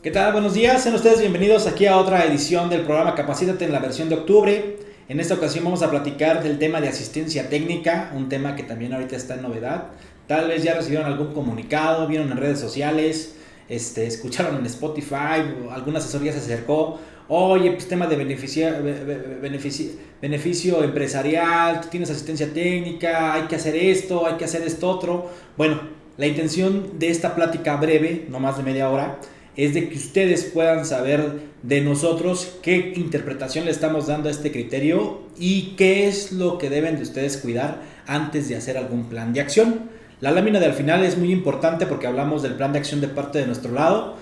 ¿Qué tal? Buenos días, sean ustedes bienvenidos aquí a otra edición del programa Capacítate en la versión de octubre. En esta ocasión vamos a platicar del tema de asistencia técnica, un tema que también ahorita está en novedad. Tal vez ya recibieron algún comunicado, vieron en redes sociales, escucharon en Spotify, alguna asesoría se acercó. Oye, pues tema de beneficio empresarial, tú tienes asistencia técnica, hay que hacer esto otro. Bueno, la intención de esta plática breve, no más de media hora, es de que ustedes puedan saber de nosotros qué interpretación le estamos dando a este criterio y qué es lo que deben de ustedes cuidar antes de hacer algún plan de acción. La lámina de al final es muy importante porque hablamos del plan de acción de parte de nuestro lado,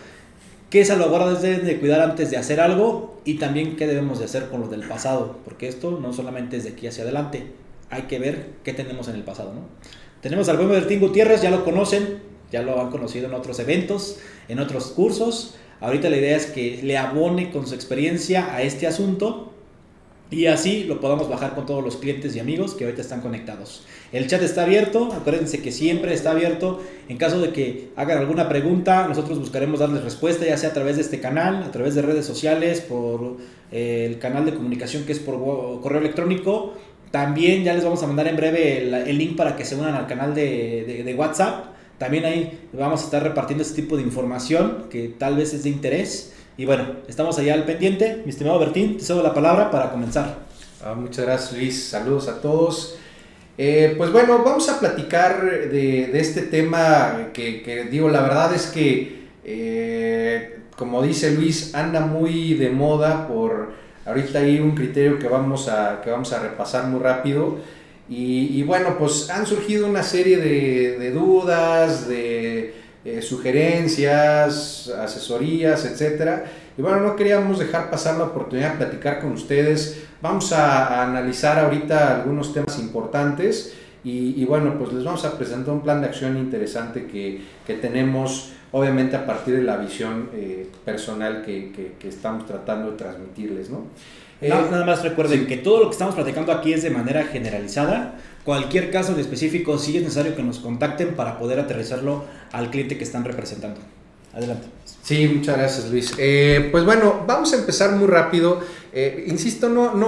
qué salvaguardas deben de cuidar antes de hacer algo y también qué debemos de hacer con lo del pasado, porque esto no solamente es de aquí hacia adelante, hay que ver qué tenemos en el pasado, ¿no? Tenemos al buen Bertín Gutiérrez, ya lo conocen, ya lo han conocido en otros eventos, en otros cursos. Ahorita la idea es que le abone con su experiencia a este asunto y así lo podamos bajar con todos los clientes y amigos que ahorita están conectados. El chat está abierto, acuérdense que siempre está abierto. En caso de que hagan alguna pregunta, nosotros buscaremos darles respuesta, ya sea a través de este canal, a través de redes sociales, por el canal de comunicación que es por correo electrónico. También ya les vamos a mandar en breve el link para que se unan al canal de WhatsApp. También ahí vamos a estar repartiendo este tipo de información que tal vez es de interés. Y bueno, estamos allá al pendiente. Mi estimado Bertín, te cedo la palabra para comenzar. Muchas gracias, Luis. Saludos a todos. Pues bueno, vamos a platicar de este tema que digo, la verdad es que, como dice Luis, anda muy de moda por ahorita hay un criterio que vamos a repasar muy rápido. Y bueno, pues han surgido una serie de dudas, de sugerencias, asesorías, etcétera. Y bueno, no queríamos dejar pasar la oportunidad de platicar con ustedes. Vamos a analizar ahorita algunos temas importantes y bueno, pues les vamos a presentar un plan de acción interesante que tenemos, obviamente a partir de la visión personal que estamos tratando de transmitirles, ¿no? Nada más recuerden que todo lo que estamos platicando aquí es de manera generalizada. Cualquier caso en específico sí es necesario que nos contacten para poder aterrizarlo al cliente que están representando. Adelante. Sí, muchas gracias, Luis. Pues bueno, vamos a empezar muy rápido. Insisto,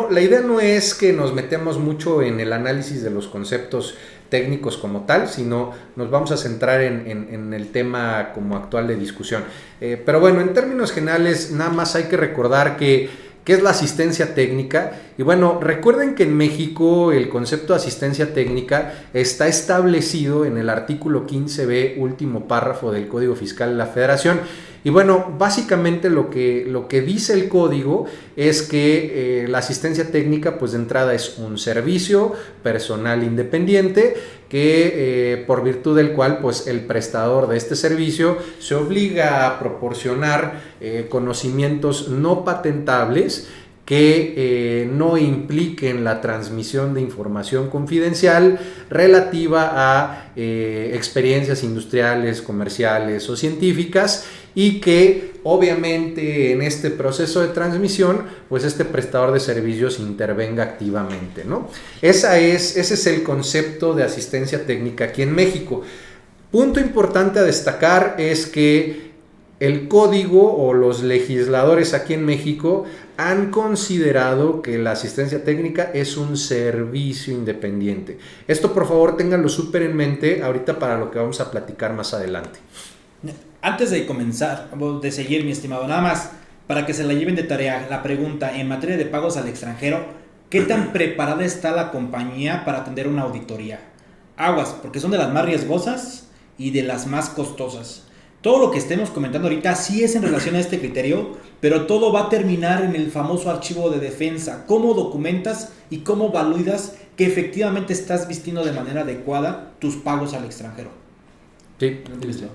la idea no es que nos metemos mucho en el análisis de los conceptos técnicos como tal, sino nos vamos a centrar en el tema como actual de discusión. Pero bueno, en términos generales, nada más hay que recordar ¿qué es la asistencia técnica? Y bueno, recuerden que en México el concepto de asistencia técnica está establecido en el artículo 15b, último párrafo del Código Fiscal de la Federación. Y bueno, básicamente lo que dice el código es que la asistencia técnica, pues de entrada es un servicio personal independiente que por virtud del cual pues el prestador de este servicio se obliga a proporcionar conocimientos no patentables que no impliquen la transmisión de información confidencial relativa a experiencias industriales, comerciales o científicas, y que obviamente en este proceso de transmisión pues este prestador de servicios intervenga activamente, ¿no? Ese es el concepto de asistencia técnica aquí en México. Punto importante a destacar es que el código o los legisladores aquí en México han considerado que la asistencia técnica es un servicio independiente. Esto por favor ténganlo súper en mente ahorita para lo que vamos a platicar más adelante. Antes de comenzar, de seguir, mi estimado, nada más para que se la lleven de tarea, la pregunta en materia de pagos al extranjero, ¿qué tan preparada está la compañía para atender una auditoría? Aguas, porque son de las más riesgosas y de las más costosas. Todo lo que estemos comentando ahorita sí es en relación a este criterio, pero todo va a terminar en el famoso archivo de defensa. ¿Cómo documentas y cómo validas que efectivamente estás vistiendo de manera adecuada tus pagos al extranjero? Sí, listo.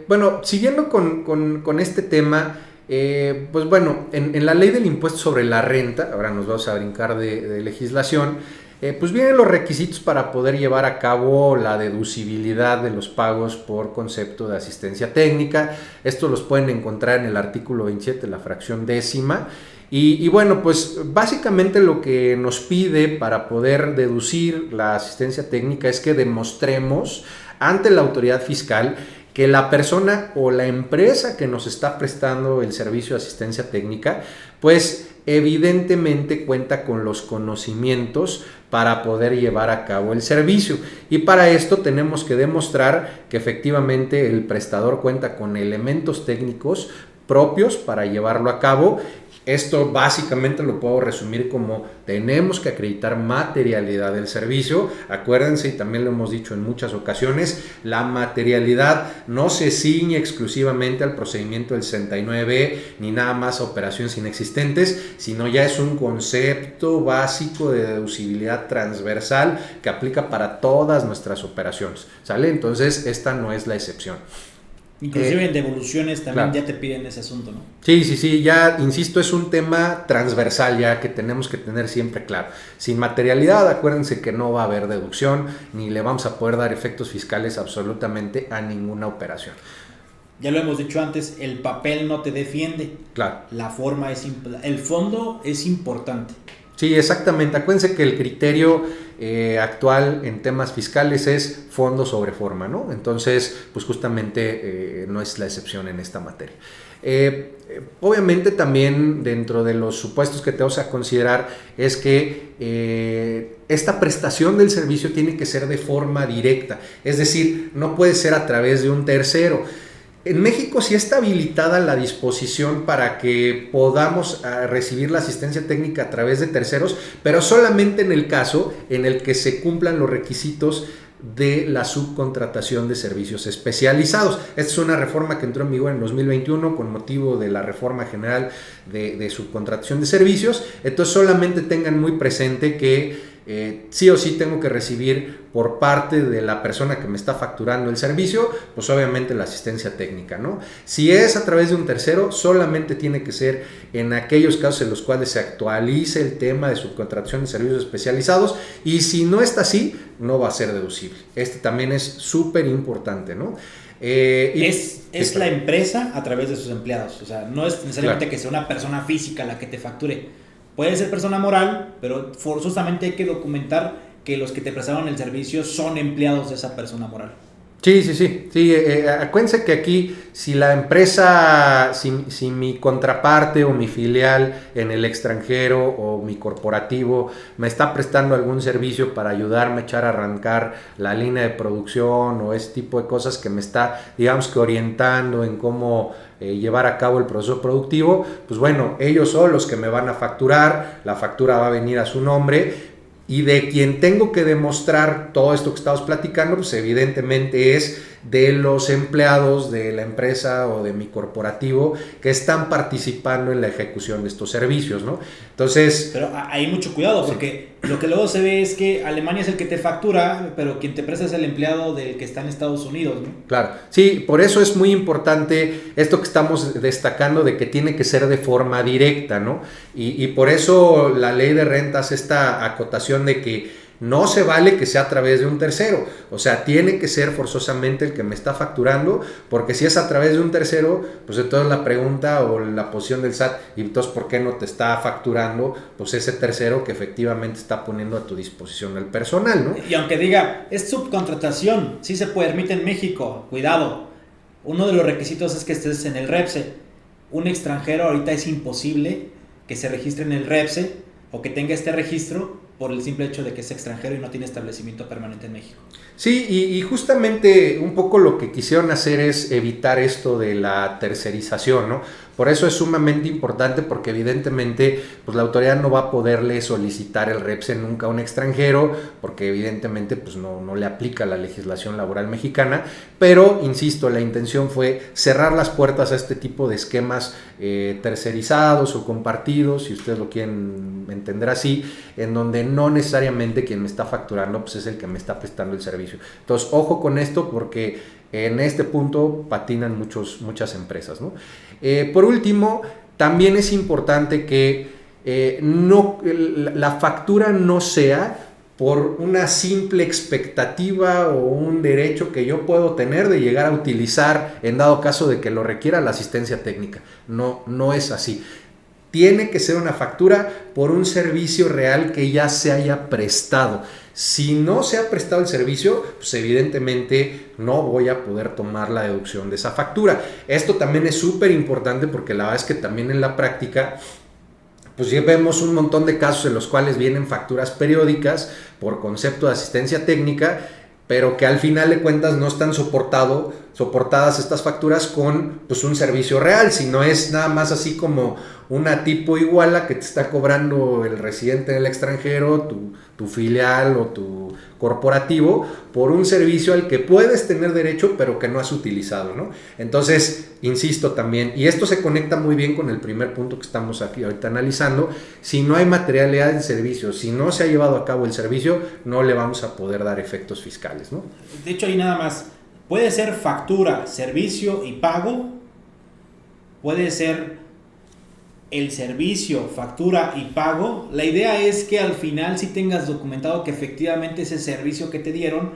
Bueno, siguiendo con este tema, pues bueno, en la ley del impuesto sobre la renta, ahora nos vamos a brincar de legislación, pues vienen los requisitos para poder llevar a cabo la deducibilidad de los pagos por concepto de asistencia técnica. Estos los pueden encontrar en el artículo 27, la fracción décima. Y bueno, pues básicamente lo que nos pide para poder deducir la asistencia técnica es que demostremos ante la autoridad fiscal que la persona o la empresa que nos está prestando el servicio de asistencia técnica, pues evidentemente cuenta con los conocimientos para poder llevar a cabo el servicio. Y para esto tenemos que demostrar que efectivamente el prestador cuenta con elementos técnicos propios para llevarlo a cabo. Esto básicamente lo puedo resumir como tenemos que acreditar materialidad del servicio. Acuérdense, y también lo hemos dicho en muchas ocasiones, la materialidad no se ciñe exclusivamente al procedimiento del 69 ni nada más a operaciones inexistentes, sino ya es un concepto básico de deducibilidad transversal que aplica para todas nuestras operaciones, ¿sale? Entonces esta no es la excepción. Inclusive en devoluciones también ya te piden ese asunto, ¿no? Sí, ya insisto, es un tema transversal ya que tenemos que tener siempre claro. Sin materialidad, acuérdense que no va a haber deducción, ni le vamos a poder dar efectos fiscales absolutamente a ninguna operación. Ya lo hemos dicho antes, el papel no te defiende. Claro. La forma el fondo es importante. Sí, exactamente. Acuérdense que el criterio actual en temas fiscales es fondo sobre forma, ¿no? Entonces, pues justamente no es la excepción en esta materia. Obviamente también dentro de los supuestos que tenemos a considerar es que esta prestación del servicio tiene que ser de forma directa, es decir, no puede ser a través de un tercero. En México sí está habilitada la disposición para que podamos recibir la asistencia técnica a través de terceros, pero solamente en el caso en el que se cumplan los requisitos de la subcontratación de servicios especializados. Esta es una reforma que entró en vigor en 2021 con motivo de la reforma general de subcontratación de servicios. Entonces solamente tengan muy presente que sí o sí tengo que recibir por parte de la persona que me está facturando el servicio, pues obviamente la asistencia técnica, ¿no? Si es a través de un tercero, solamente tiene que ser en aquellos casos en los cuales se actualice el tema de subcontratación de servicios especializados, y si no está así, no va a ser deducible. Este también es súper importante, ¿no? Es la empresa a través de sus empleados, o sea, no es necesariamente que sea una persona física la que te facture. Puede ser persona moral, pero forzosamente hay que documentar que los que te prestaron el servicio son empleados de esa persona moral. Sí. Acuérdense que aquí, si la empresa, si mi contraparte o mi filial en el extranjero o mi corporativo me está prestando algún servicio para ayudarme a echar a arrancar la línea de producción o ese tipo de cosas que me está, digamos que orientando en cómo llevar a cabo el proceso productivo, pues bueno, ellos son los que me van a facturar, la factura va a venir a su nombre. Y de quien tengo que demostrar todo esto que estamos platicando, pues evidentemente es de los empleados de la empresa o de mi corporativo que están participando en la ejecución de estos servicios, ¿no? Entonces... Pero hay mucho cuidado, porque lo que luego se ve es que Alemania es el que te factura, pero quien te presta es el empleado del que está en Estados Unidos, ¿no? Claro, sí, por eso es muy importante esto que estamos destacando de que tiene que ser de forma directa, ¿no? Y por eso la ley de rentas, esta acotación de que no se vale que sea a través de un tercero, o sea, tiene que ser forzosamente el que me está facturando, porque si es a través de un tercero, pues entonces la pregunta o la posición del SAT, y entonces ¿por qué no te está facturando pues ese tercero que efectivamente está poniendo a tu disposición el personal, ¿no? Y aunque diga, es subcontratación, sí se permite en México, cuidado, uno de los requisitos es que estés en el REPSE. Un extranjero ahorita es imposible que se registre en el REPSE o que tenga este registro por el simple hecho de que es extranjero y no tiene establecimiento permanente en México. Sí, y justamente un poco lo que quisieron hacer es evitar esto de la tercerización, ¿no? Por eso es sumamente importante, porque evidentemente pues la autoridad no va a poderle solicitar el REPSE nunca a un extranjero, porque evidentemente pues no le aplica la legislación laboral mexicana, pero insisto, la intención fue cerrar las puertas a este tipo de esquemas tercerizados o compartidos, si ustedes lo quieren entender así, en donde no necesariamente quien me está facturando pues es el que me está prestando el servicio. Entonces, ojo con esto, porque en este punto patinan muchas empresas, ¿no? Por último, también es importante que la factura no sea por una simple expectativa o un derecho que yo puedo tener de llegar a utilizar en dado caso de que lo requiera la asistencia técnica. No es así. Tiene que ser una factura por un servicio real que ya se haya prestado. Si no se ha prestado el servicio, pues evidentemente no voy a poder tomar la deducción de esa factura. Esto también es súper importante porque la verdad es que también en la práctica pues ya vemos un montón de casos en los cuales vienen facturas periódicas por concepto de asistencia técnica, pero que al final de cuentas no están soportadas estas facturas con pues un servicio real, sino es nada más así como una tipo iguala que te está cobrando el residente en el extranjero, tu filial o tu corporativo, por un servicio al que puedes tener derecho pero que no has utilizado, ¿no? Entonces, insisto también, y esto se conecta muy bien con el primer punto que estamos aquí ahorita analizando, si no hay materialidad del servicio, si no se ha llevado a cabo el servicio, no le vamos a poder dar efectos fiscales, ¿no? De hecho, ahí nada más, puede ser factura, servicio y pago, puede ser el servicio, factura y pago. La idea es que al final sí tengas documentado que efectivamente ese servicio que te dieron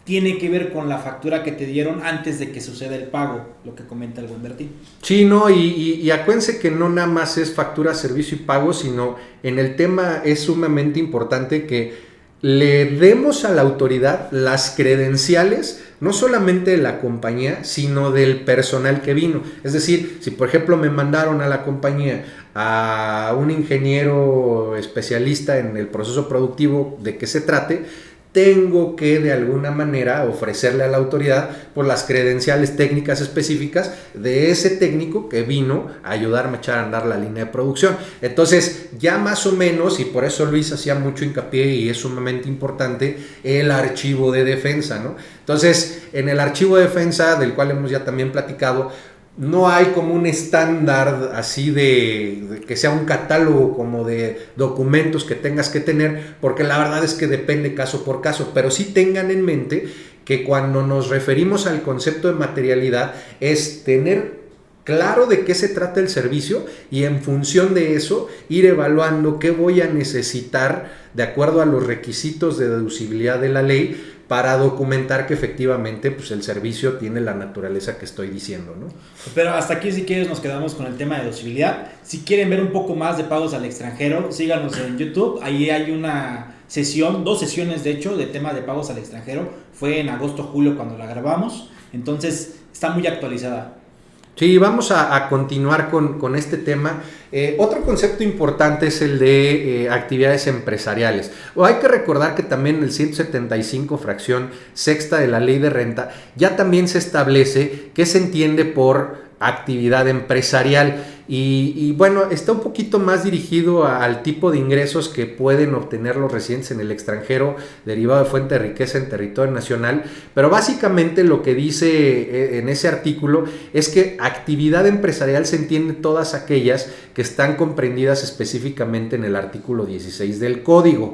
tiene que ver con la factura que te dieron antes de que suceda el pago, lo que comenta el buen Bertín. Sí, no, y acuérdense que no nada más es factura, servicio y pago, sino en el tema es sumamente importante que le demos a la autoridad las credenciales, no solamente de la compañía, sino del personal que vino. Es decir, si por ejemplo me mandaron a la compañía a un ingeniero especialista en el proceso productivo de que se trate, tengo que de alguna manera ofrecerle a la autoridad por las credenciales técnicas específicas de ese técnico que vino a ayudarme a echar a andar la línea de producción. Entonces ya más o menos, y por eso Luis hacía mucho hincapié y es sumamente importante, el archivo de defensa, ¿no? Entonces en el archivo de defensa, del cual hemos ya también platicado, no hay como un estándar así de que sea un catálogo como de documentos que tengas que tener, porque la verdad es que depende caso por caso, pero sí tengan en mente que cuando nos referimos al concepto de materialidad es tener claro de qué se trata el servicio y en función de eso ir evaluando qué voy a necesitar de acuerdo a los requisitos de deducibilidad de la ley para documentar que efectivamente pues, el servicio tiene la naturaleza que estoy diciendo, ¿no? Pero hasta aquí, si quieres, nos quedamos con el tema de deducibilidad. Si quieren ver un poco más de pagos al extranjero, síganos en YouTube. Ahí hay una sesión, 2 sesiones de hecho, de tema de pagos al extranjero. Fue en agosto-julio cuando la grabamos. Entonces, está muy actualizada. Sí, vamos a continuar con este tema. Otro concepto importante es el de actividades empresariales. Hay que recordar que también en el 175, fracción sexta de la ley de renta, ya también se establece qué se entiende por actividad empresarial y bueno, está un poquito más dirigido al tipo de ingresos que pueden obtener los residentes en el extranjero derivado de fuente de riqueza en territorio nacional, pero básicamente lo que dice en ese artículo es que actividad empresarial se entiende todas aquellas que están comprendidas específicamente en el artículo 16 del código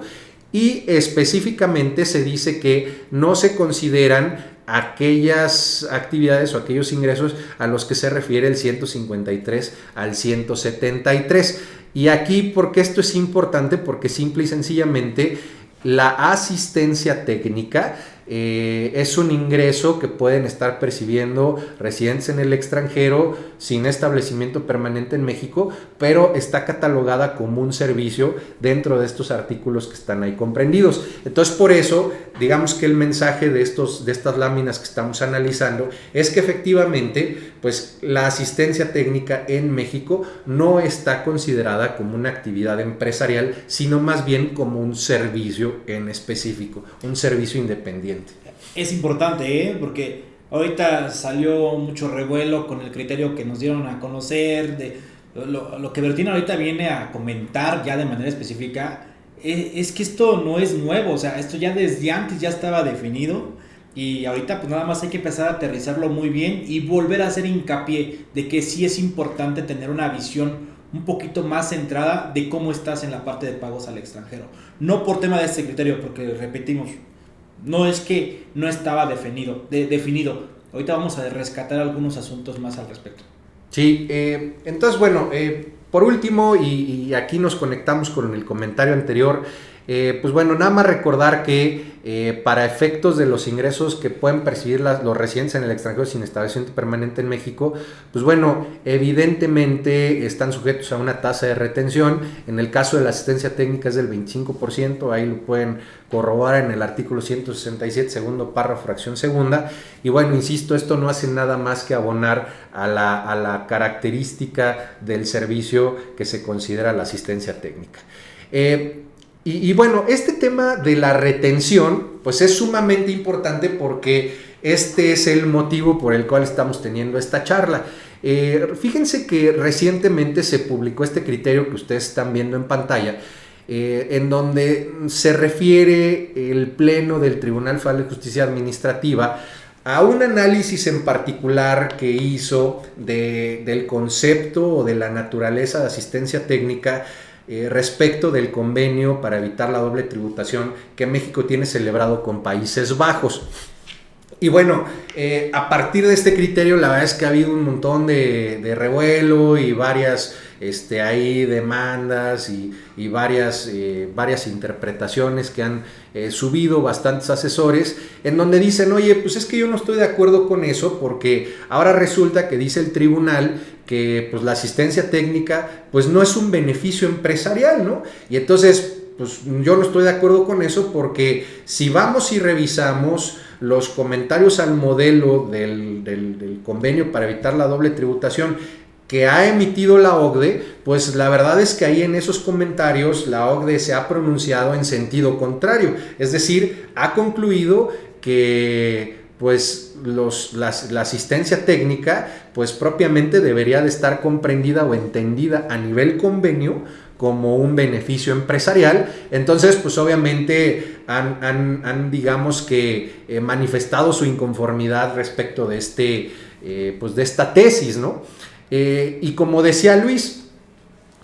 y específicamente se dice que no se consideran aquellas actividades o aquellos ingresos a los que se refiere el 153 al 173. Y aquí, porque esto es importante, porque simple y sencillamente la asistencia técnica es un ingreso que pueden estar percibiendo residentes en el extranjero sin establecimiento permanente en México, pero está catalogada como un servicio dentro de estos artículos que están ahí comprendidos. Entonces, por eso, digamos que el mensaje de estas láminas que estamos analizando es que efectivamente, pues la asistencia técnica en México no está considerada como una actividad empresarial, sino más bien como un servicio en específico, un servicio independiente. Es importante, porque ahorita salió mucho revuelo con el criterio que nos dieron a conocer, de lo que Bertín ahorita viene a comentar ya de manera específica, es que esto no es nuevo, o sea, esto ya desde antes ya estaba definido y ahorita pues nada más hay que empezar a aterrizarlo muy bien y volver a hacer hincapié de que sí es importante tener una visión un poquito más centrada de cómo estás en la parte de pagos al extranjero. No por tema de este criterio, porque repetimos, no es que no estaba definido. Ahorita vamos a rescatar algunos asuntos más al respecto. Sí, entonces bueno, por último, y aquí nos conectamos con el comentario anterior, Pues bueno, nada más recordar que para efectos de los ingresos que pueden percibir los residentes en el extranjero sin establecimiento permanente en México, pues bueno, evidentemente están sujetos a una tasa de retención. En el caso de la asistencia técnica es del 25%, ahí lo pueden corroborar en el artículo 167, segundo párrafo, fracción segunda. Y bueno, insisto, esto no hace nada más que abonar a la característica del servicio que se considera la asistencia técnica. Y bueno, este tema de la retención, pues es sumamente importante porque este es el motivo por el cual estamos teniendo esta charla. Fíjense que recientemente se publicó este criterio que ustedes están viendo en pantalla, en donde se refiere el Pleno del Tribunal Federal de Justicia Administrativa a un análisis en particular que hizo del concepto o de la naturaleza de asistencia técnica respecto del convenio para evitar la doble tributación que México tiene celebrado con Países Bajos. Y bueno, a partir de este criterio, la verdad es que ha habido un montón de revuelo y varias ahí demandas y varias interpretaciones que han subido bastantes asesores, en donde dicen, oye, pues es que yo no estoy de acuerdo con eso, porque ahora resulta que dice el tribunal que pues la asistencia técnica pues no es un beneficio empresarial, ¿no? Y entonces pues yo no estoy de acuerdo con eso, porque si vamos y revisamos los comentarios al modelo del convenio para evitar la doble tributación que ha emitido la OCDE, pues la verdad es que ahí en esos comentarios la OCDE se ha pronunciado en sentido contrario, es decir, ha concluido que pues la asistencia técnica pues propiamente debería de estar comprendida o entendida a nivel convenio como un beneficio empresarial. Entonces pues obviamente han digamos que manifestado su inconformidad respecto de pues de esta tesis, ¿no? Y como decía Luis,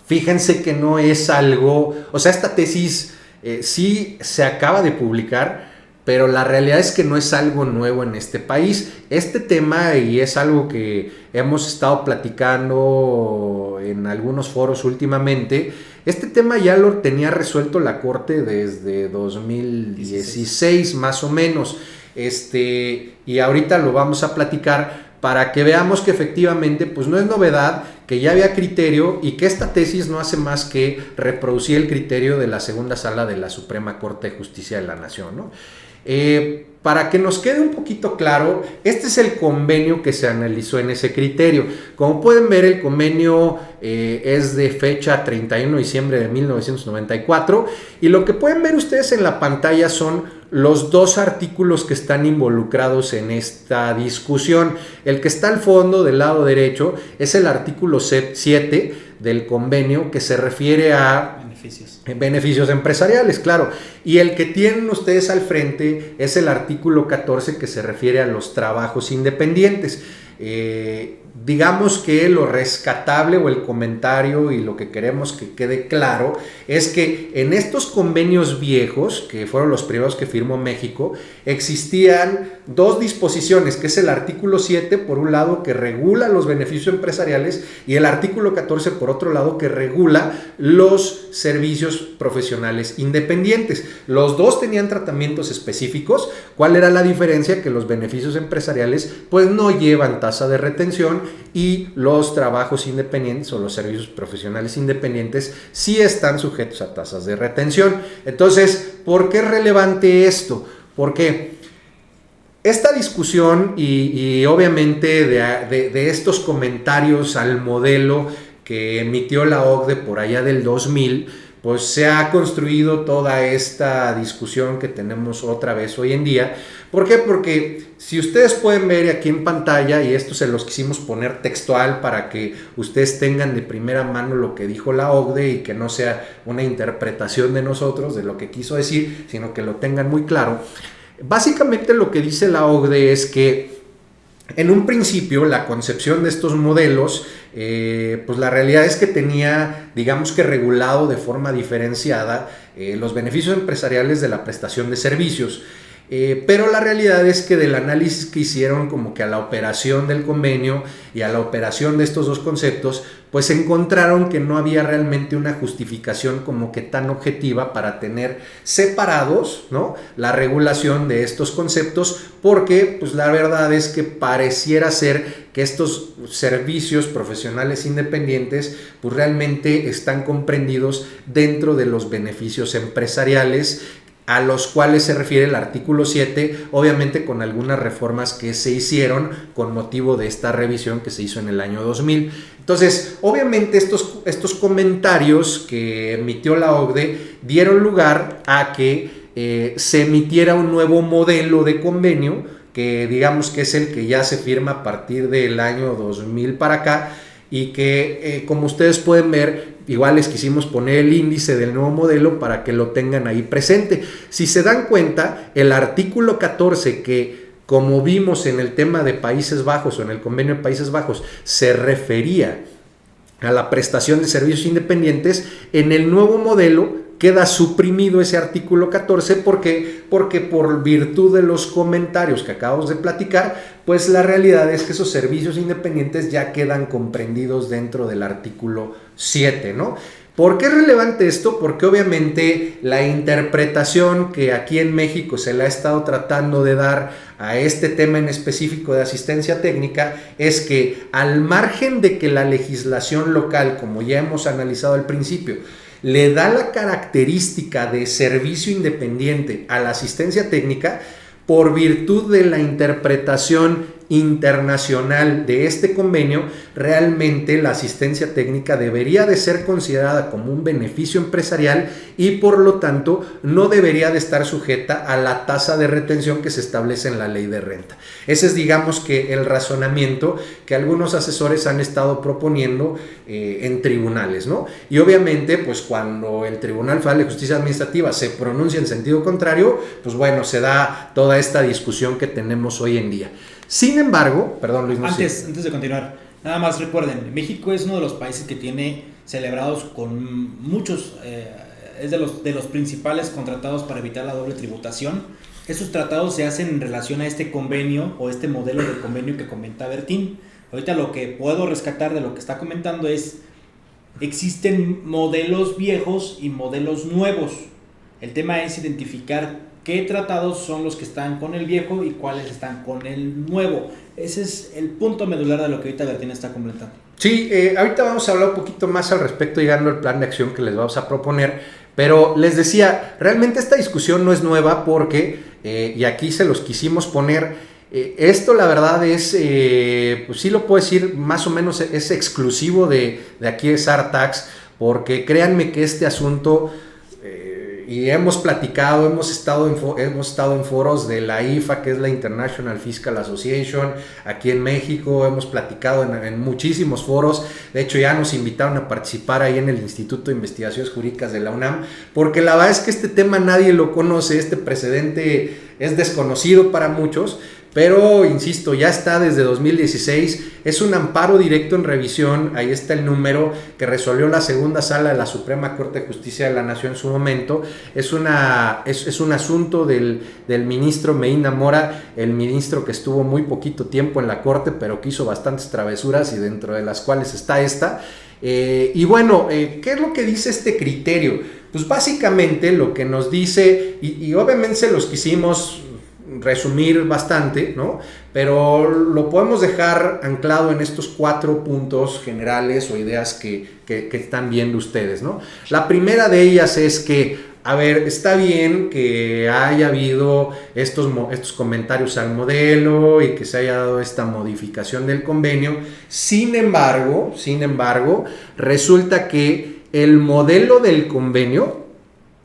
fíjense que no es algo, o sea, esta tesis sí se acaba de publicar, pero la realidad es que no es algo nuevo en este país. Este tema, y es algo que hemos estado platicando en algunos foros últimamente, este tema ya lo tenía resuelto la Corte desde 2016 más o menos, y ahorita lo vamos a platicar para que veamos que efectivamente pues no es novedad, que ya había criterio y que esta tesis no hace más que reproducir el criterio de la segunda sala de la Suprema Corte de Justicia de la Nación, ¿no? Para que nos quede un poquito claro, este es el convenio que se analizó en ese criterio. Como pueden ver, el convenio es de fecha 31 de diciembre de 1994 y lo que pueden ver ustedes en la pantalla son los dos artículos que están involucrados en esta discusión. El que está al fondo del lado derecho es el artículo 7 del convenio, que se refiere a beneficios empresariales, claro. Y el que tienen ustedes al frente es el artículo 14, que se refiere a los trabajos independientes. Digamos que lo rescatable o el comentario y lo que queremos que quede claro es que en estos convenios viejos, que fueron los primeros que firmó México, existían dos disposiciones, que es el artículo 7 por un lado, que regula los beneficios empresariales, y el artículo 14 por otro lado, que regula los servicios profesionales independientes. Los dos tenían tratamientos específicos. ¿Cuál era la diferencia? Que los beneficios empresariales pues no llevan tasa de retención y los trabajos independientes o los servicios profesionales independientes sí están sujetos a tasas de retención. Entonces, ¿por qué es relevante esto? Porque esta discusión y obviamente de estos comentarios al modelo que emitió la OCDE por allá del 2000, pues se ha construido toda esta discusión que tenemos otra vez hoy en día. ¿Por qué? Porque si ustedes pueden ver aquí en pantalla, y esto se los quisimos poner textual para que ustedes tengan de primera mano lo que dijo la OCDE y que no sea una interpretación de nosotros de lo que quiso decir, sino que lo tengan muy claro. Básicamente lo que dice la OCDE es que en un principio la concepción de estos modelos, pues la realidad es que tenía, digamos que regulado de forma diferenciada los beneficios empresariales de la prestación de servicios. Pero la realidad es que del análisis que hicieron como que a la operación del convenio y a la operación de estos dos conceptos, pues encontraron que no había realmente una justificación como que tan objetiva para tener separados, ¿no?, la regulación de estos conceptos, porque pues la verdad es que pareciera ser que estos servicios profesionales independientes pues realmente están comprendidos dentro de los beneficios empresariales a los cuales se refiere el artículo 7, obviamente con algunas reformas que se hicieron con motivo de esta revisión que se hizo en el año 2000. Entonces, obviamente estos comentarios que emitió la OCDE dieron lugar a que se emitiera un nuevo modelo de convenio, que digamos que es el que ya se firma a partir del año 2000 para acá, y que como ustedes pueden ver, igual les quisimos poner el índice del nuevo modelo para que lo tengan ahí presente. Si se dan cuenta, el artículo 14, que como vimos en el tema de Países Bajos o en el convenio de Países Bajos, se refería a la prestación de servicios independientes, en el nuevo modelo queda suprimido ese artículo 14 porque por virtud de los comentarios que acabamos de platicar, pues la realidad es que esos servicios independientes ya quedan comprendidos dentro del artículo 7, ¿no? ¿Por qué es relevante esto? Porque obviamente la interpretación que aquí en México se le ha estado tratando de dar a este tema en específico de asistencia técnica es que, al margen de que la legislación local, como ya hemos analizado al principio, le da la característica de servicio independiente a la asistencia técnica, por virtud de la interpretación internacional de este convenio, realmente la asistencia técnica debería de ser considerada como un beneficio empresarial y por lo tanto no debería de estar sujeta a la tasa de retención que se establece en la ley de renta. Ese es, digamos, que el razonamiento que algunos asesores han estado proponiendo en tribunales, ¿no? Y obviamente, pues cuando el Tribunal Federal de Justicia Administrativa se pronuncia en sentido contrario, pues bueno, se da toda esta discusión que tenemos hoy en día. Sin embargo, perdón Luis, antes de continuar, nada más recuerden, México es uno de los países que tiene celebrados con muchos, es de los principales contratados para evitar la doble tributación. Esos tratados se hacen en relación a este convenio o este modelo de convenio que comenta Bertín. Ahorita lo que puedo rescatar de lo que está comentando es, existen modelos viejos y modelos nuevos. El tema es identificar qué tratados son los que están con el viejo y cuáles están con el nuevo. Ese es el punto medular de lo que ahorita Bertín está comentando. Sí, ahorita vamos a hablar un poquito más al respecto, llegando al plan de acción que les vamos a proponer, pero les decía, realmente esta discusión no es nueva porque, y aquí se los quisimos poner, esto la verdad es, pues sí lo puedo decir, más o menos es exclusivo de aquí de Sartax, porque créanme que este asunto... y hemos platicado, hemos estado en foros de la IFA, que es la International Fiscal Association, aquí en México, hemos platicado en muchísimos foros. De hecho ya nos invitaron a participar ahí en el Instituto de Investigaciones Jurídicas de la UNAM, porque la verdad es que este tema nadie lo conoce, este precedente es desconocido para muchos, pero insisto, ya está desde 2016, es un amparo directo en revisión, ahí está el número que resolvió la segunda sala de la Suprema Corte de Justicia de la Nación en su momento. Es un asunto del ministro Medina Mora, el ministro que estuvo muy poquito tiempo en la Corte, pero que hizo bastantes travesuras y dentro de las cuales está esta. Y bueno, ¿qué es lo que dice este criterio? Pues básicamente lo que nos dice, y obviamente se los quisimos resumir bastante, ¿no? Pero lo podemos dejar anclado en estos 4 puntos generales o ideas que están viendo ustedes, ¿no? La primera de ellas es que, a ver, está bien que haya habido estos comentarios al modelo y que se haya dado esta modificación del convenio. Sin embargo, resulta que el modelo del convenio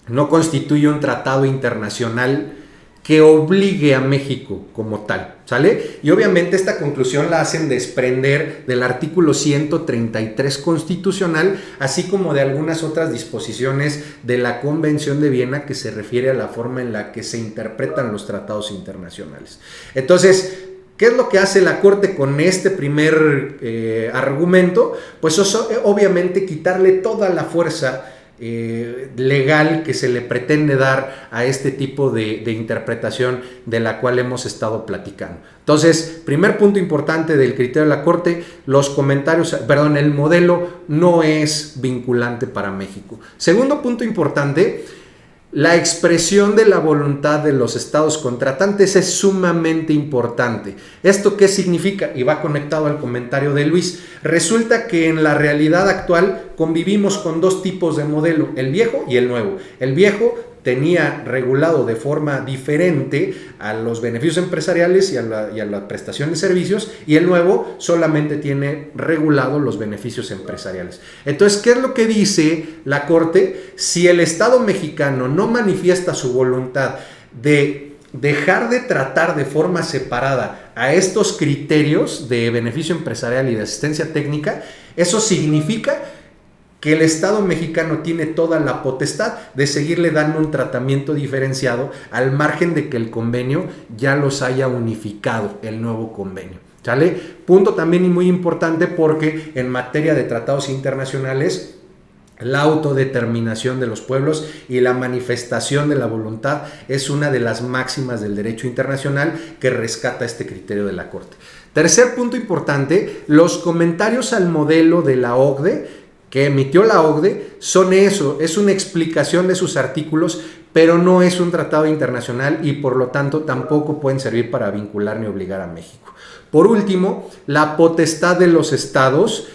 no constituye un tratado internacional que obligue a México como tal, ¿sale? Y obviamente esta conclusión la hacen desprender del artículo 133 constitucional, así como de algunas otras disposiciones de la Convención de Viena que se refiere a la forma en la que se interpretan los tratados internacionales. Entonces, ¿qué es lo que hace la Corte con este primer argumento? Pues obviamente quitarle toda la fuerza legal que se le pretende dar a este tipo de interpretación de la cual hemos estado platicando. Entonces, primer punto importante del criterio de la Corte, el modelo no es vinculante para México. Segundo punto importante, la expresión de la voluntad de los estados contratantes es sumamente importante. ¿Esto qué significa? Y va conectado al comentario de Luis. Resulta que en la realidad actual convivimos con dos tipos de modelo, el viejo y el nuevo. El viejo tenía regulado de forma diferente a los beneficios empresariales y a la prestación de servicios, y el nuevo solamente tiene regulado los beneficios empresariales. Entonces, ¿qué es lo que dice la Corte? Si el Estado mexicano no manifiesta su voluntad de dejar de tratar de forma separada a estos criterios de beneficio empresarial y de asistencia técnica, eso significa que el Estado mexicano tiene toda la potestad de seguirle dando un tratamiento diferenciado al margen de que el convenio ya los haya unificado, el nuevo convenio. ¿Sale? Punto también muy importante, porque en materia de tratados internacionales, la autodeterminación de los pueblos y la manifestación de la voluntad es una de las máximas del derecho internacional que rescata este criterio de la Corte. Tercer punto importante, los comentarios al modelo de la OCDE que emitió la OCDE son eso, es una explicación de sus artículos, pero no es un tratado internacional y por lo tanto tampoco pueden servir para vincular ni obligar a México. Por último, la potestad de los estados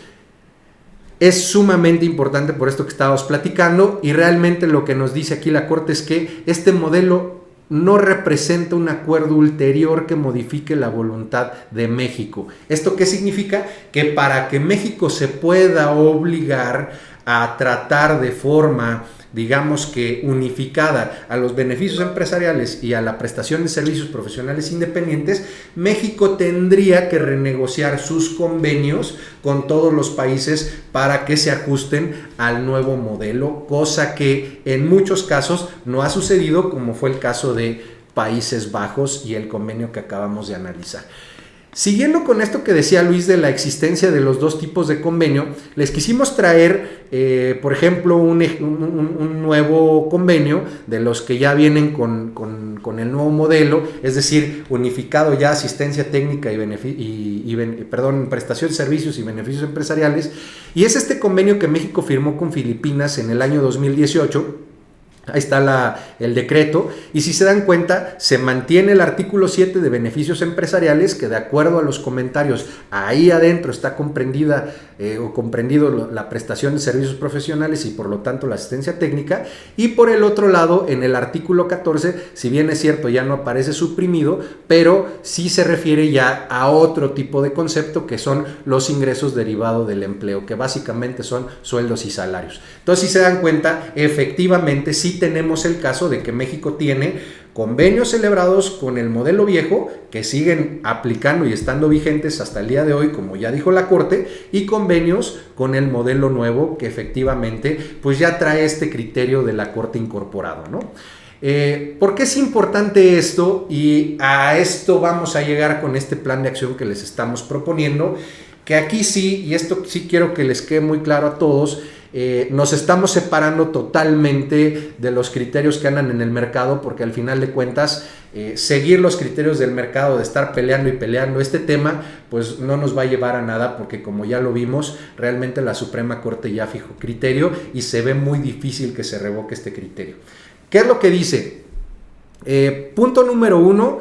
es sumamente importante por esto que estábamos platicando, y realmente lo que nos dice aquí la Corte es que este modelo no representa un acuerdo ulterior que modifique la voluntad de México. ¿Esto qué significa? Que para que México se pueda obligar a tratar de forma, digamos que unificada, a los beneficios empresariales y a la prestación de servicios profesionales independientes, México tendría que renegociar sus convenios con todos los países para que se ajusten al nuevo modelo, cosa que en muchos casos no ha sucedido, como fue el caso de Países Bajos y el convenio que acabamos de analizar. Siguiendo con esto que decía Luis de la existencia de los dos tipos de convenio, les quisimos traer, por ejemplo, un nuevo convenio de los que ya vienen con el nuevo modelo, es decir, unificado ya asistencia técnica prestación de servicios y beneficios empresariales, y es este convenio que México firmó con Filipinas en el año 2018. Ahí está el decreto, y si se dan cuenta, se mantiene el artículo 7 de beneficios empresariales, que de acuerdo a los comentarios, ahí adentro está comprendido la prestación de servicios profesionales y por lo tanto la asistencia técnica, y por el otro lado, en el artículo 14, si bien es cierto ya no aparece suprimido, pero sí se refiere ya a otro tipo de concepto, que son los ingresos derivados del empleo, que básicamente son sueldos y salarios. Entonces, si se dan cuenta, efectivamente sí tenemos el caso de que México tiene convenios celebrados con el modelo viejo que siguen aplicando y estando vigentes hasta el día de hoy, como ya dijo la Corte, y convenios con el modelo nuevo que efectivamente pues ya trae este criterio de la Corte incorporado, ¿no? ¿Por qué es importante esto? Y a esto vamos a llegar con este plan de acción que les estamos proponiendo, que aquí sí, y esto sí quiero que les quede muy claro a todos, nos estamos separando totalmente de los criterios que andan en el mercado, porque al final de cuentas seguir los criterios del mercado, de estar peleando y peleando este tema, pues no nos va a llevar a nada, porque como ya lo vimos, realmente la Suprema Corte ya fijó criterio y se ve muy difícil que se revoque este criterio. ¿Qué es lo que dice? Punto número 1,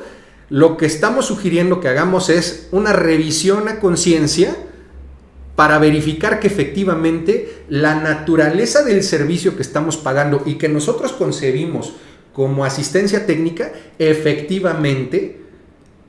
lo que estamos sugiriendo que hagamos es una revisión a conciencia para verificar que efectivamente la naturaleza del servicio que estamos pagando y que nosotros concebimos como asistencia técnica, efectivamente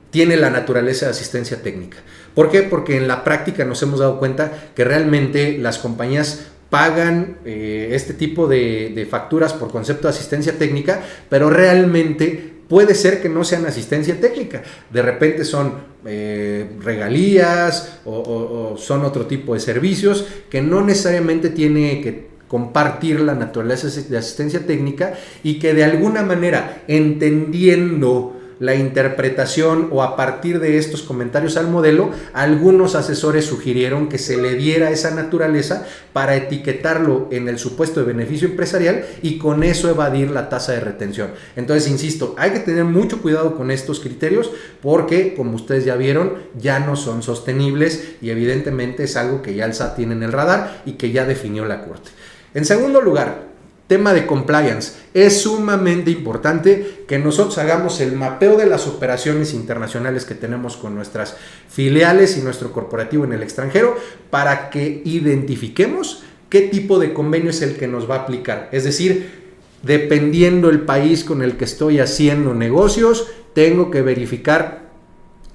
tiene la naturaleza de asistencia técnica. ¿Por qué? Porque en la práctica nos hemos dado cuenta que realmente las compañías pagan este tipo de facturas por concepto de asistencia técnica, pero realmente puede ser que no sean asistencia técnica, de repente son regalías o son otro tipo de servicios que no necesariamente tiene que compartir la naturaleza de asistencia técnica, y que de alguna manera, entendiendo la interpretación o a partir de estos comentarios al modelo, algunos asesores sugirieron que se le diera esa naturaleza para etiquetarlo en el supuesto de beneficio empresarial y con eso evadir la tasa de retención. Entonces, insisto, hay que tener mucho cuidado con estos criterios porque, como ustedes ya vieron, ya no son sostenibles y evidentemente es algo que ya el SAT tiene en el radar y que ya definió la Corte. En segundo lugar, tema de compliance. Es sumamente importante que nosotros hagamos el mapeo de las operaciones internacionales que tenemos con nuestras filiales y nuestro corporativo en el extranjero para que identifiquemos qué tipo de convenio es el que nos va a aplicar. Es decir, dependiendo el país con el que estoy haciendo negocios, tengo que verificar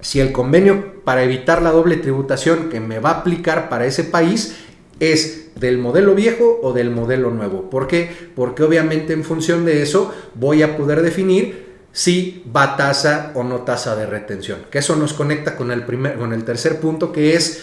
si el convenio para evitar la doble tributación que me va a aplicar para ese país es del modelo viejo o del modelo nuevo. ¿Por qué? Porque obviamente en función de eso voy a poder definir si va tasa o no tasa de retención. Que eso nos conecta con el tercer punto, que es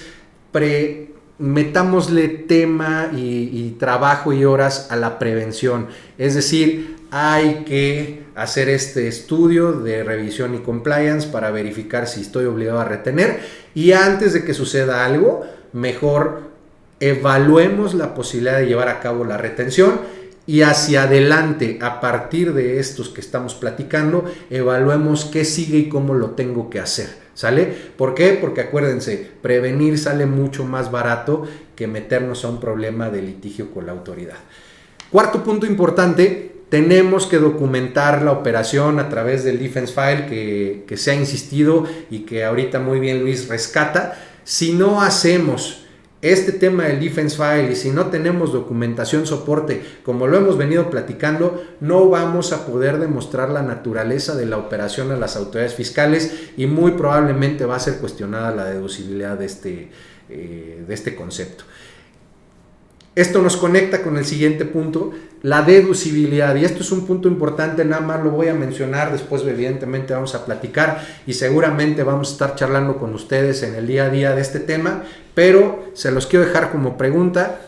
metámosle tema y trabajo y horas a la prevención. Es decir, hay que hacer este estudio de revisión y compliance para verificar si estoy obligado a retener, y antes de que suceda algo, mejor evaluemos la posibilidad de llevar a cabo la retención y hacia adelante, a partir de estos que estamos platicando, evaluemos qué sigue y cómo lo tengo que hacer, ¿sale? ¿Por qué? Porque acuérdense, prevenir sale mucho más barato que meternos a un problema de litigio con la autoridad. Cuarto punto importante, tenemos que documentar la operación a través del Defense File que se ha insistido y que ahorita muy bien Luis rescata. Si no hacemos este tema del Defense File y si no tenemos documentación soporte, como lo hemos venido platicando, no vamos a poder demostrar la naturaleza de la operación a las autoridades fiscales y muy probablemente va a ser cuestionada la deducibilidad de este concepto. Esto nos conecta con el siguiente punto, la deducibilidad, y esto es un punto importante, nada más lo voy a mencionar, después evidentemente vamos a platicar y seguramente vamos a estar charlando con ustedes en el día a día de este tema, pero se los quiero dejar como pregunta.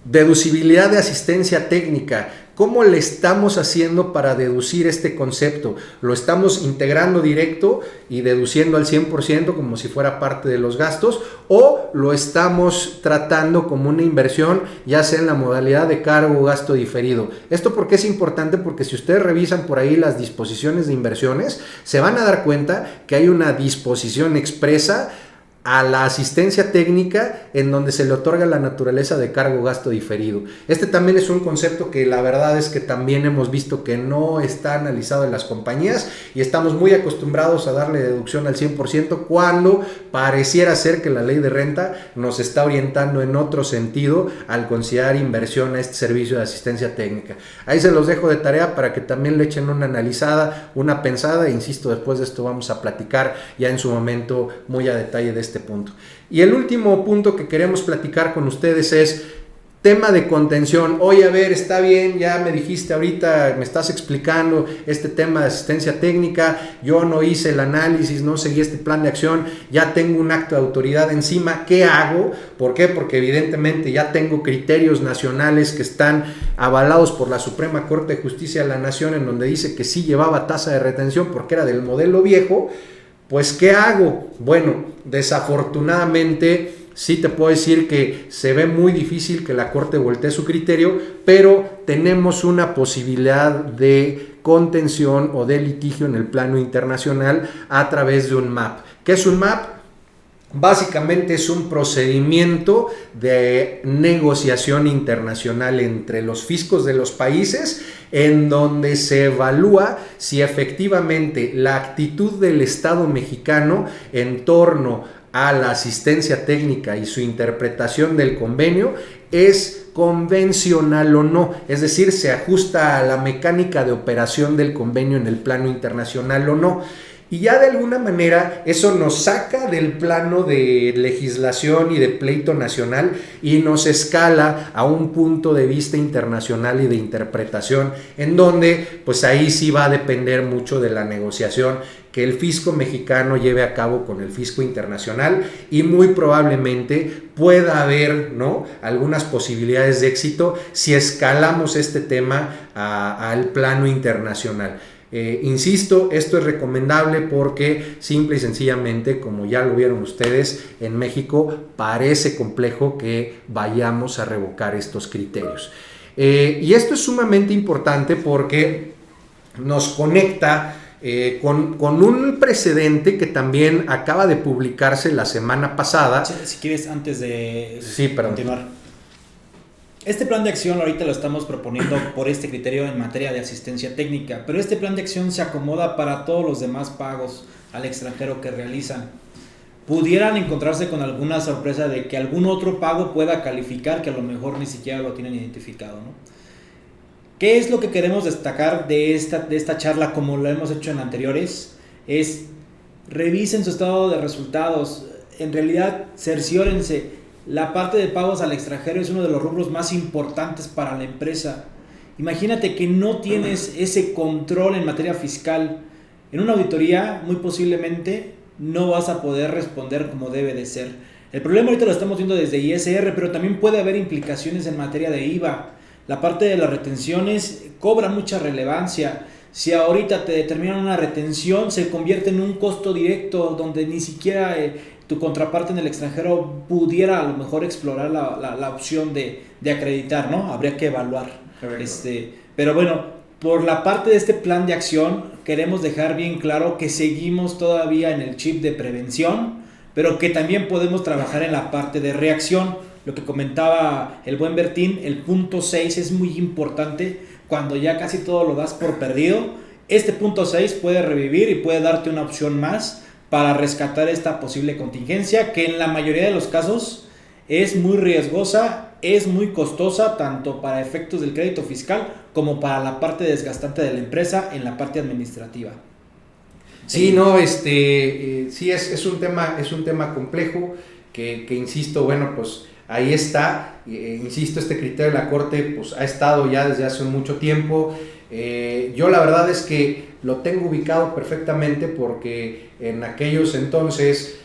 Deducibilidad de asistencia técnica. ¿Cómo le estamos haciendo para deducir este concepto? ¿Lo estamos integrando directo y deduciendo al 100% como si fuera parte de los gastos? ¿O lo estamos tratando como una inversión, ya sea en la modalidad de cargo o gasto diferido? Esto porque es importante, porque si ustedes revisan por ahí las disposiciones de inversiones, se van a dar cuenta que hay una disposición expresa a la asistencia técnica en donde se le otorga la naturaleza de cargo o gasto diferido. Este también es un concepto que la verdad es que también hemos visto que no está analizado en las compañías y estamos muy acostumbrados a darle deducción al 100% cuando pareciera ser que la ley de renta nos está orientando en otro sentido al considerar inversión a este servicio de asistencia técnica. Ahí se los dejo de tarea para que también le echen una analizada, una pensada, e insisto, después de esto vamos a platicar ya en su momento muy a detalle de este punto. Y el último punto que queremos platicar con ustedes es tema de contención. Oye, a ver, está bien, ya me dijiste ahorita, me estás explicando este tema de asistencia técnica, yo no hice el análisis, no seguí este plan de acción, ya tengo un acto de autoridad encima, ¿qué hago? ¿Por qué? Porque evidentemente ya tengo criterios nacionales que están avalados por la Suprema Corte de Justicia de la Nación, en donde dice que sí llevaba tasa de retención porque era del modelo viejo. Pues, ¿qué hago? Bueno, desafortunadamente sí te puedo decir que se ve muy difícil que la Corte voltee su criterio, pero tenemos una posibilidad de contención o de litigio en el plano internacional a través de un MAP. ¿Qué es un MAP? Básicamente es un procedimiento de negociación internacional entre los fiscos de los países en donde se evalúa si efectivamente la actitud del Estado mexicano en torno a la asistencia técnica y su interpretación del convenio es convencional o no, es decir, se ajusta a la mecánica de operación del convenio en el plano internacional o no. Y ya de alguna manera eso nos saca del plano de legislación y de pleito nacional y nos escala a un punto de vista internacional y de interpretación, en donde pues ahí sí va a depender mucho de la negociación que el fisco mexicano lleve a cabo con el fisco internacional, y muy probablemente pueda haber, ¿no?, algunas posibilidades de éxito si escalamos este tema al plano internacional. Insisto, esto es recomendable porque simple y sencillamente, como ya lo vieron ustedes, en México parece complejo que vayamos a revocar estos criterios. Y esto es sumamente importante porque nos conecta con un precedente que también acaba de publicarse la semana pasada. Si quieres, antes de continuar. Este plan de acción ahorita lo estamos proponiendo por este criterio en materia de asistencia técnica, pero este plan de acción se acomoda para todos los demás pagos al extranjero que realizan. Pudieran encontrarse con alguna sorpresa de que algún otro pago pueda calificar que a lo mejor ni siquiera lo tienen identificado, ¿no? ¿Qué es lo que queremos destacar de esta charla, como lo hemos hecho en anteriores? Es revisen su estado de resultados. En realidad, cerciórense. La parte de pagos al extranjero es uno de los rubros más importantes para la empresa. Imagínate que no tienes ese control en materia fiscal. En una auditoría, muy posiblemente, no vas a poder responder como debe de ser. El problema ahorita lo estamos viendo desde ISR, pero también puede haber implicaciones en materia de IVA. La parte de las retenciones cobra mucha relevancia. Si ahorita te determinan una retención, se convierte en un costo directo donde ni siquiera tu contraparte en el extranjero pudiera a lo mejor explorar la opción de acreditar, ¿no? Habría que evaluar. Pero bueno, por la parte de este plan de acción, queremos dejar bien claro que seguimos todavía en el chip de prevención, pero que también podemos trabajar en la parte de reacción. Lo que comentaba el buen Bertín, el punto 6 es muy importante cuando ya casi todo lo das por perdido. Este punto 6 puede revivir y puede darte una opción más para rescatar esta posible contingencia, que en la mayoría de los casos es muy riesgosa, es muy costosa, tanto para efectos del crédito fiscal como para la parte desgastante de la empresa en la parte administrativa. Sí, no, sí es un tema complejo que insisto, bueno, pues ahí está, insisto, este criterio de la Corte pues ha estado ya desde hace mucho tiempo. Yo la verdad es que lo tengo ubicado perfectamente porque en aquellos entonces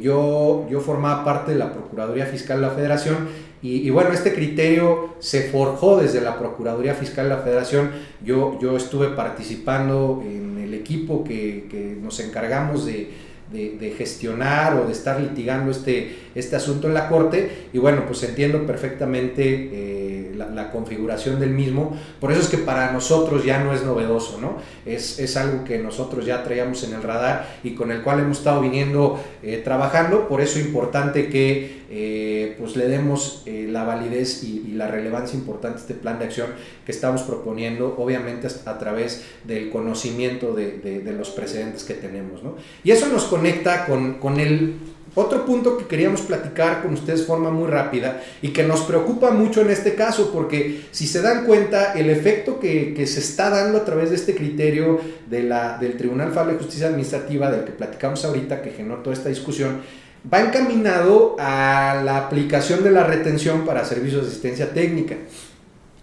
yo formaba parte de la Procuraduría Fiscal de la Federación y bueno, este criterio se forjó desde la Procuraduría Fiscal de la Federación. Yo estuve participando en el equipo que nos encargamos de gestionar o de estar litigando este asunto en la Corte y bueno, pues entiendo perfectamente la configuración del mismo. Por eso es que para nosotros ya no es novedoso, ¿no? Es algo que nosotros ya traíamos en el radar y con el cual hemos estado viniendo trabajando. Por eso es importante que pues le demos la validez y la relevancia importante a este plan de acción que estamos proponiendo, obviamente a través del conocimiento de los precedentes que tenemos, ¿no? Y eso nos conecta con el otro punto que queríamos platicar con ustedes de forma muy rápida y que nos preocupa mucho en este caso, porque si se dan cuenta, el efecto que se está dando a través de este criterio del Tribunal Federal de Justicia Administrativa, del que platicamos ahorita, que generó toda esta discusión, va encaminado a la aplicación de la retención para servicios de asistencia técnica.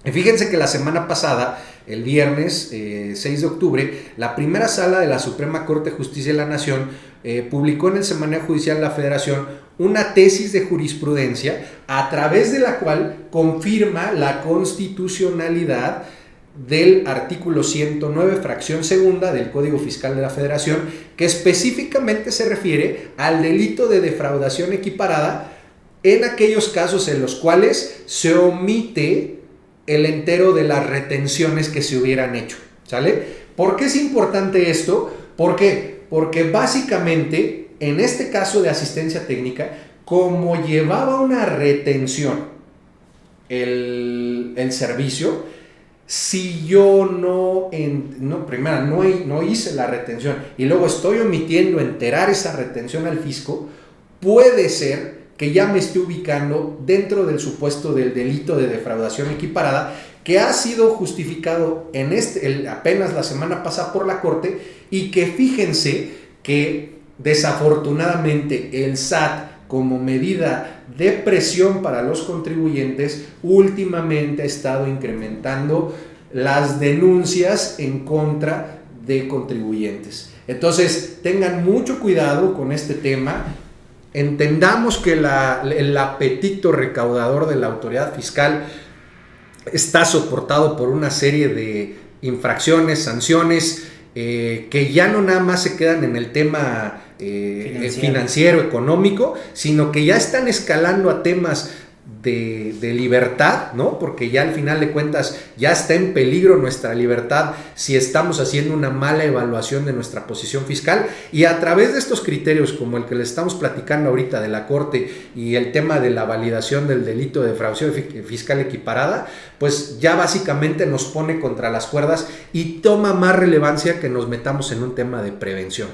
Y fíjense que la semana pasada, el viernes 6 de octubre, la primera sala de la Suprema Corte de Justicia de la Nación publicó en el Semanario Judicial de la Federación una tesis de jurisprudencia a través de la cual confirma la constitucionalidad del artículo 109, fracción segunda del Código Fiscal de la Federación, que específicamente se refiere al delito de defraudación equiparada en aquellos casos en los cuales se omite el entero de las retenciones que se hubieran hecho, ¿sale? ¿Por qué es importante esto? ¿Por qué? Porque básicamente, en este caso de asistencia técnica, como llevaba una retención el servicio, si yo no hice la retención y luego estoy omitiendo enterar esa retención al fisco, puede ser que ya me esté ubicando dentro del supuesto del delito de defraudación equiparada, que ha sido justificado apenas la semana pasada por la Corte, y que fíjense que desafortunadamente el SAT, como medida de presión para los contribuyentes, últimamente ha estado incrementando las denuncias en contra de contribuyentes. Entonces, tengan mucho cuidado con este tema. Entendamos que el apetito recaudador de la autoridad fiscal está soportado por una serie de infracciones, sanciones, que ya no nada más se quedan en el tema financiero, económico, sino que ya están escalando a temas de libertad, ¿no? Porque ya al final de cuentas ya está en peligro nuestra libertad si estamos haciendo una mala evaluación de nuestra posición fiscal, y a través de estos criterios como el que le estamos platicando ahorita de la Corte y el tema de la validación del delito de defraudación fiscal equiparada, pues ya básicamente nos pone contra las cuerdas y toma más relevancia que nos metamos en un tema de prevención.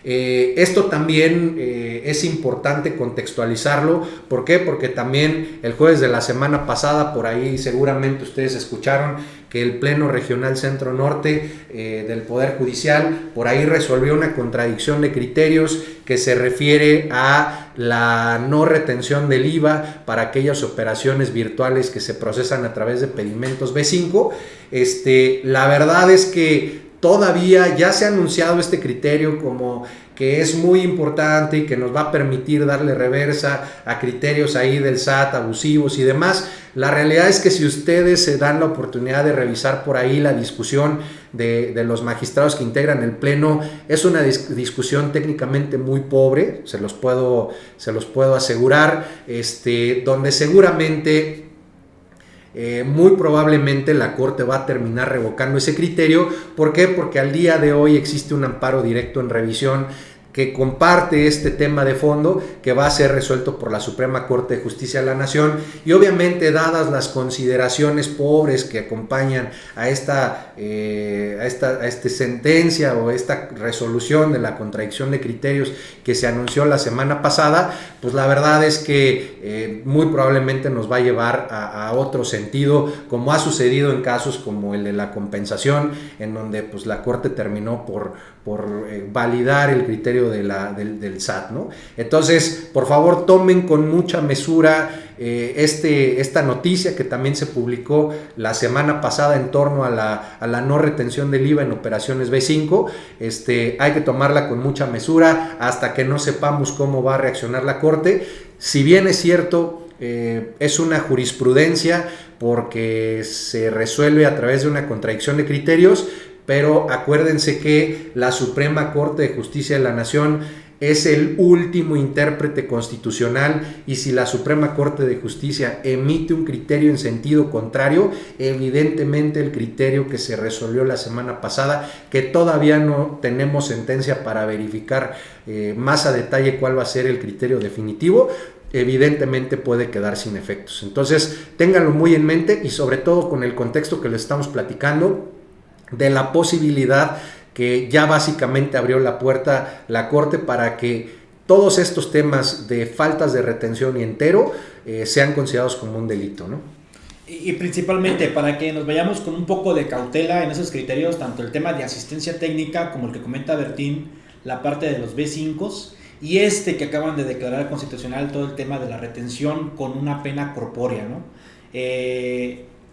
Esto también es importante contextualizarlo. ¿Por qué? Porque también el jueves de la semana pasada, por ahí seguramente ustedes escucharon que el Pleno Regional Centro Norte del Poder Judicial por ahí resolvió una contradicción de criterios que se refiere a la no retención del IVA para aquellas operaciones virtuales que se procesan a través de pedimentos B5. La verdad es que todavía ya se ha anunciado este criterio como que es muy importante y que nos va a permitir darle reversa a criterios ahí del SAT abusivos y demás. La realidad es que si ustedes se dan la oportunidad de revisar por ahí la discusión de los magistrados que integran el Pleno, es una discusión técnicamente muy pobre, se los puedo asegurar, donde seguramente muy probablemente la Corte va a terminar revocando ese criterio. ¿Por qué? Porque al día de hoy existe un amparo directo en revisión que comparte este tema de fondo, que va a ser resuelto por la Suprema Corte de Justicia de la Nación, y obviamente dadas las consideraciones pobres que acompañan a esta sentencia o esta resolución de la contradicción de criterios que se anunció la semana pasada, pues la verdad es que muy probablemente nos va a llevar a otro sentido, como ha sucedido en casos como el de la compensación, en donde pues la Corte terminó por validar el criterio del SAT, ¿no? Entonces, por favor, tomen con mucha mesura esta noticia que también se publicó la semana pasada en torno a la no retención del IVA en operaciones B5. Hay que tomarla con mucha mesura hasta que no sepamos cómo va a reaccionar la Corte. Si bien es cierto, es una jurisprudencia porque se resuelve a través de una contradicción de criterios, pero acuérdense que la Suprema Corte de Justicia de la Nación es el último intérprete constitucional, y si la Suprema Corte de Justicia emite un criterio en sentido contrario, evidentemente el criterio que se resolvió la semana pasada, que todavía no tenemos sentencia para verificar más a detalle cuál va a ser el criterio definitivo, evidentemente puede quedar sin efectos. Entonces, ténganlo muy en mente, y sobre todo con el contexto que les estamos platicando de la posibilidad que ya básicamente abrió la puerta la Corte para que todos estos temas de faltas de retención y entero sean considerados como un delito, ¿no? Y principalmente para que nos vayamos con un poco de cautela en esos criterios, tanto el tema de asistencia técnica como el que comenta Bertín, la parte de los B5 y que acaban de declarar constitucional, todo el tema de la retención con una pena corpórea, ¿no?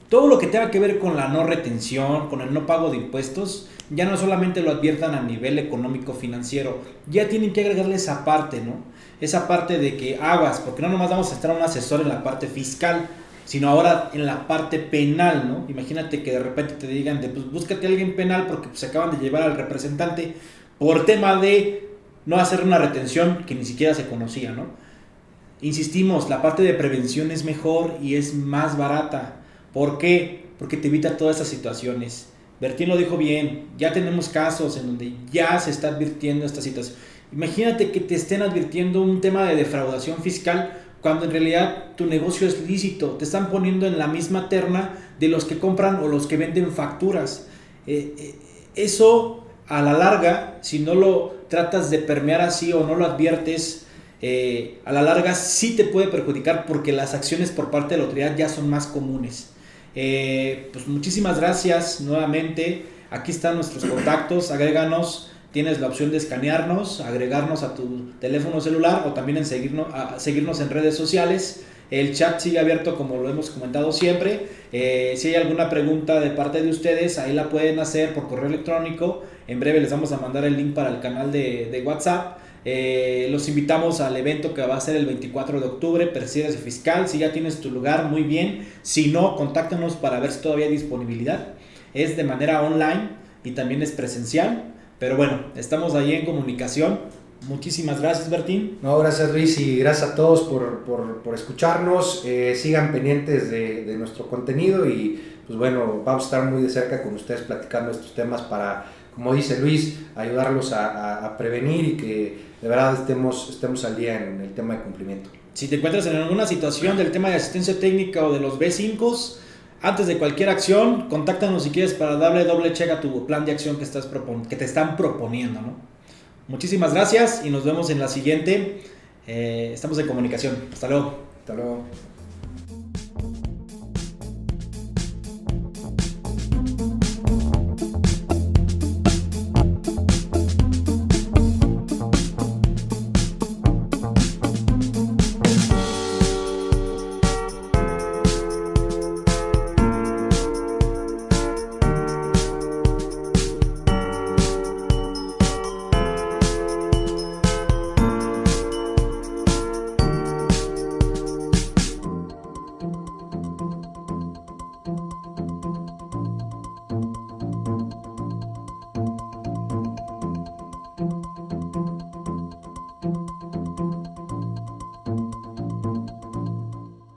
Todo lo que tenga que ver con la no retención, con el no pago de impuestos, ya no solamente lo adviertan a nivel económico financiero, ya tienen que agregarle esa parte, ¿no? Esa parte de que aguas, porque no nomás vamos a estar un asesor en la parte fiscal, sino ahora en la parte penal, ¿no? Imagínate que de repente te digan pues búscate a alguien penal porque pues, se acaban de llevar al representante por tema de no hacer una retención que ni siquiera se conocía, ¿no? Insistimos, la parte de prevención es mejor y es más barata. ¿Por qué? Porque te evita todas esas situaciones. Bertín lo dijo bien, ya tenemos casos en donde ya se está advirtiendo esta situación. Imagínate que te estén advirtiendo un tema de defraudación fiscal cuando en realidad tu negocio es lícito. Te están poniendo en la misma terna de los que compran o los que venden facturas. Eso a la larga, si no lo tratas de permear así o no lo adviertes, a la larga sí te puede perjudicar porque las acciones por parte de la autoridad ya son más comunes. Pues muchísimas gracias nuevamente. Aquí están nuestros contactos, agréganos, tienes la opción de escanearnos, agregarnos a tu teléfono celular o también en seguirnos en redes sociales. El chat sigue abierto como lo hemos comentado siempre. Si hay alguna pregunta de parte de ustedes, ahí la pueden hacer por correo electrónico. En breve les vamos a mandar el link para el canal de WhatsApp. Los invitamos al evento que va a ser el 24 de octubre, Persigue Fiscal. Si ya tienes tu lugar, muy bien. Si no, contáctanos para ver si todavía hay disponibilidad. Es de manera online. y también es presencial. Pero bueno, estamos ahí en comunicación. Muchísimas gracias, Bertín. No, gracias Luis y gracias a todos por escucharnos. Sigan pendientes de nuestro contenido y pues bueno, vamos a estar muy de cerca con ustedes platicando estos temas para, como dice Luis, ayudarlos a prevenir y que de verdad estemos al día en el tema de cumplimiento. Si te encuentras en alguna situación del tema de asistencia técnica o de los B5, antes de cualquier acción, contáctanos si quieres para darle doble check a tu plan de acción que te están proponiendo, ¿no? Muchísimas gracias y nos vemos en la siguiente. Estamos en comunicación. Hasta luego. Hasta luego.